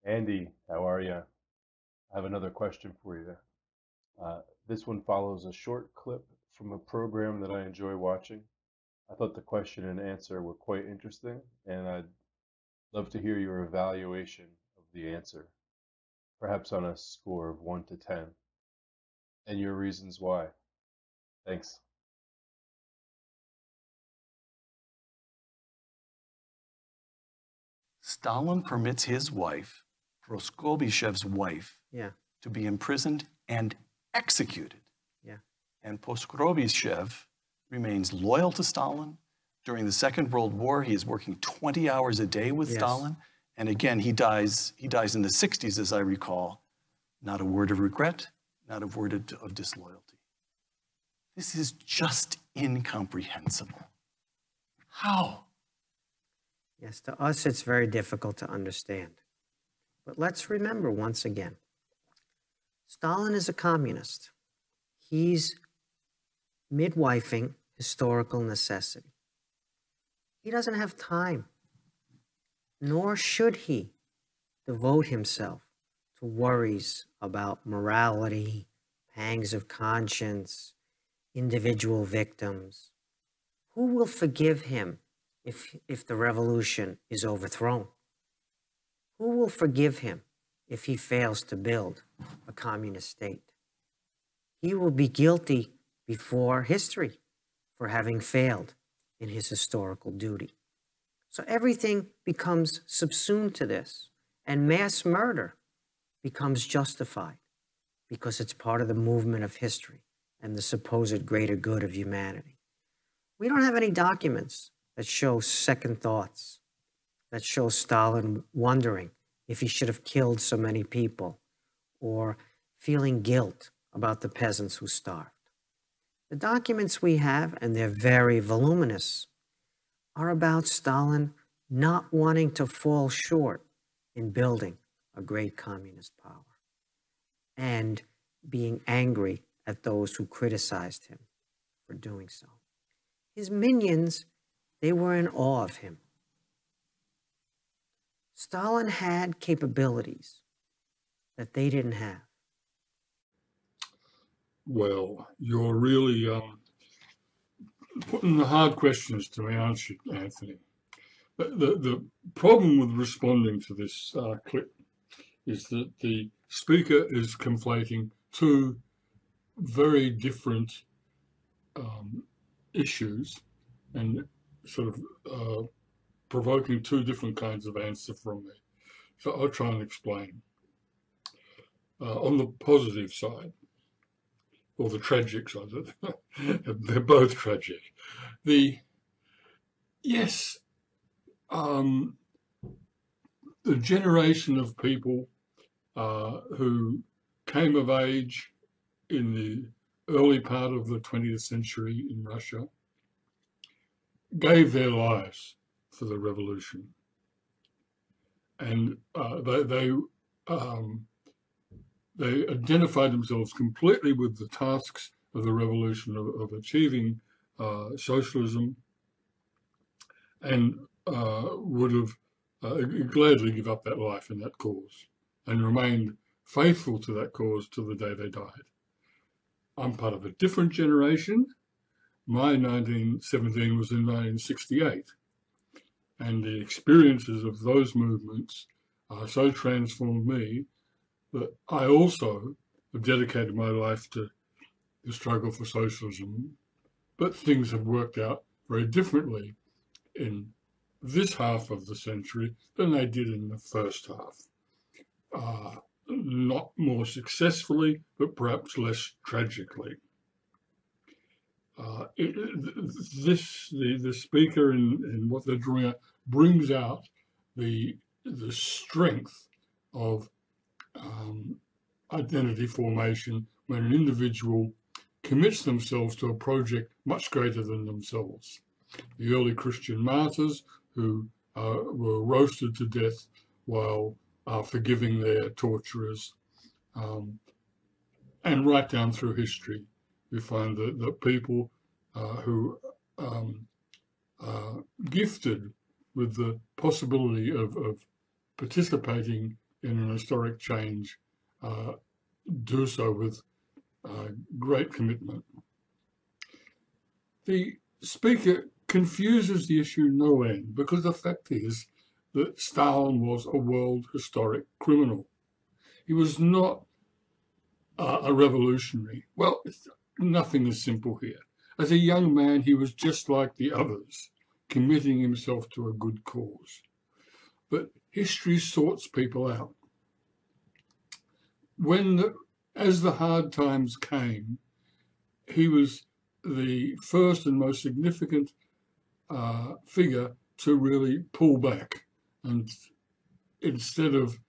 Andy, how are you? I have another question for you. This one follows a short clip from a program that I enjoy watching. I thought the question and answer were quite interesting, and I'd love to hear your evaluation of the answer, perhaps on a score of 1 to 10, and your reasons why. Thanks. Stalin permits his wife, Proskobieshev's wife, Yeah, to be imprisoned and executed. yeah, And Proskobiev remains loyal to Stalin. During the Second World War, he is working 20 hours a day with yes. Stalin. And again, he dies in the 60s, as I recall. Not a word of regret, not a word of disloyalty. This is just incomprehensible. How? Yes, to us it's very difficult to understand. But let's remember once again, Stalin is a communist. He's midwifing historical necessity. He doesn't have time, nor should he devote himself to worries about morality, pangs of conscience, individual victims. Who will forgive him if the revolution is overthrown? Who will forgive him if he fails to build a communist state? He will be guilty before history for having failed in his historical duty. So everything becomes subsumed to this, and mass murder becomes justified because it's part of the movement of history and the supposed greater good of humanity. We don't have any documents that show second thoughts, that show Stalin wondering if he should have killed so many people or feeling guilt about the peasants who starved. The documents we have, and they're very voluminous, are about Stalin not wanting to fall short in building a great communist power and being angry at those who criticized him for doing so. His minions, they were in awe of him. Stalin had capabilities that they didn't have. Well, you're really putting the hard questions to me, aren't you, Anthony? The problem with responding to this clip is that the speaker is conflating two very different issues and sort of provoking two different kinds of answer from me. So I'll try and explain. On the positive side, or the tragic side, they're both tragic. Yes, the generation of people who came of age in the early part of the 20th century in Russia gave their lives for the revolution. And they identified themselves completely with the tasks of the revolution of achieving socialism, and would have gladly give up that life in that cause and remained faithful to that cause till the day they died. I'm part of a different generation. My 1917 was in 1968. And the experiences of those movements so transformed me that I also have dedicated my life to the struggle for socialism. But things have worked out very differently in this half of the century than they did in the first half. Not more successfully, but perhaps less tragically. The speaker and what they're drawing out brings out the strength of identity formation when an individual commits themselves to a project much greater than themselves. The early Christian martyrs who were roasted to death while forgiving their torturers, and right down through history, we find that the people who gifted with the possibility of participating in an historic change do so with great commitment. The speaker confuses the issue no end, because the fact is that Stalin was a world historic criminal. He was not a revolutionary. Well, nothing is simple here. As a young man, he was just like the others, committing himself to a good cause. But history sorts people out. As the hard times came, he was the first and most significant figure to really pull back, and instead of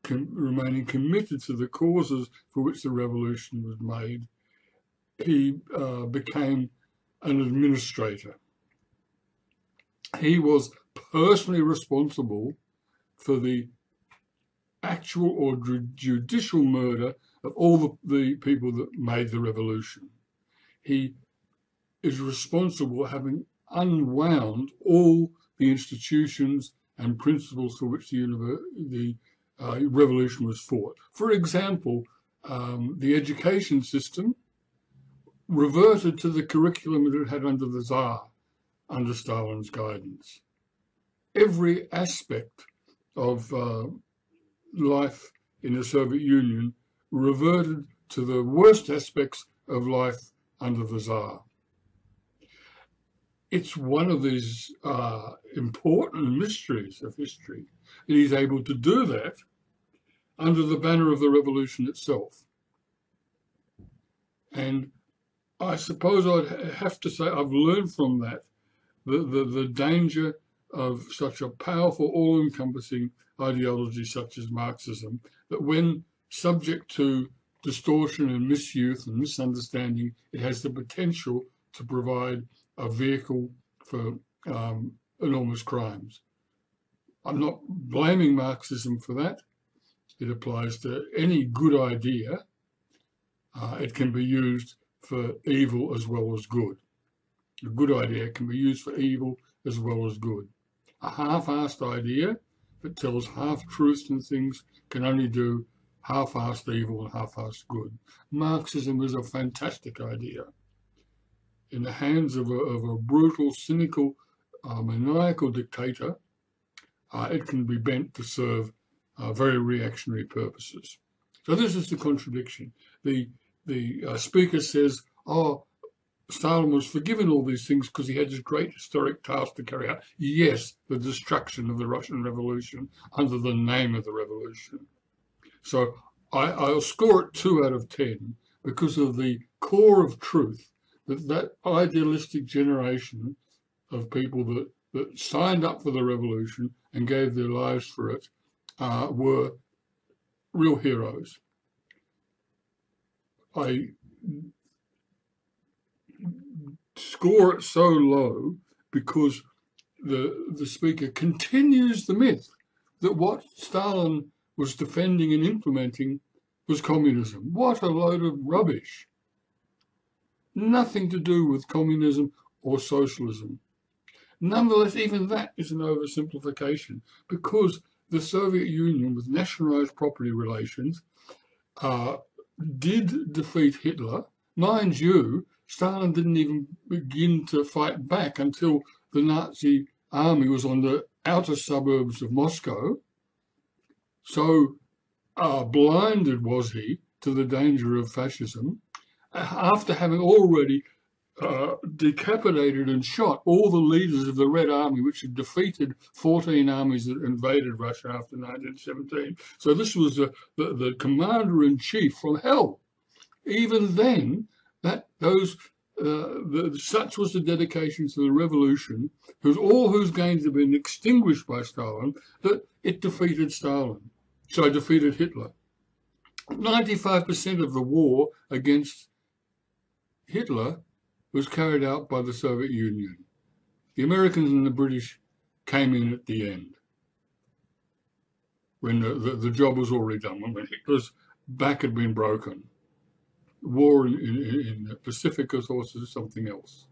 remaining committed to the causes for which the revolution was made, he became an administrator. He was personally responsible for the actual or judicial murder of all the people that made the revolution. He is responsible, having unwound all the institutions and principles for which the revolution was fought. For example, the education system reverted to the curriculum that it had under the Tsar, under Stalin's guidance. Every aspect of life in the Soviet Union reverted to the worst aspects of life under the Tsar. It's one of these important mysteries of history that he's able to do that under the banner of the revolution itself. And I suppose I'd have to say I've learned from that the danger of such a powerful, all-encompassing ideology such as Marxism, that when subject to distortion and misuse and misunderstanding, it has the potential to provide a vehicle for enormous crimes. I'm not blaming Marxism for that. It applies to any good idea. It can be used for evil as well as good. A good idea can be used for evil as well as good. A half-assed idea that tells half-truths and things can only do half-assed evil and half-assed good. Marxism is a fantastic idea. In the hands of a brutal, cynical, maniacal dictator, it can be bent to serve very reactionary purposes. So this is the contradiction. The speaker says, oh, Stalin was forgiven all these things because he had this great historic task to carry out. Yes, the destruction of the Russian Revolution under the name of the revolution. So I'll score it 2 out of 10 because of the core of truth that idealistic generation of people that signed up for the revolution and gave their lives for it were real heroes. I score it so low because the speaker continues the myth that what Stalin was defending and implementing was communism. What a load of rubbish. Nothing to do with communism or socialism. Nonetheless, even that is an oversimplification, because the Soviet Union, with nationalized property relations, did defeat Hitler. Mind you, Stalin didn't even begin to fight back until the Nazi army was on the outer suburbs of Moscow. So blinded was he to the danger of fascism, after having already decapitated and shot all the leaders of the Red Army, which had defeated 14 armies that invaded Russia after 1917. So this was the commander-in-chief from hell. Even then, such was the dedication to the revolution, whose gains had been extinguished by Stalin, that it defeated Stalin. So it defeated Hitler. 95% of the war against Hitler was carried out by the Soviet Union. The Americans and the British came in at the end, when the job was already done, when Hitler's back had been broken. War in the Pacific, of course, is something else.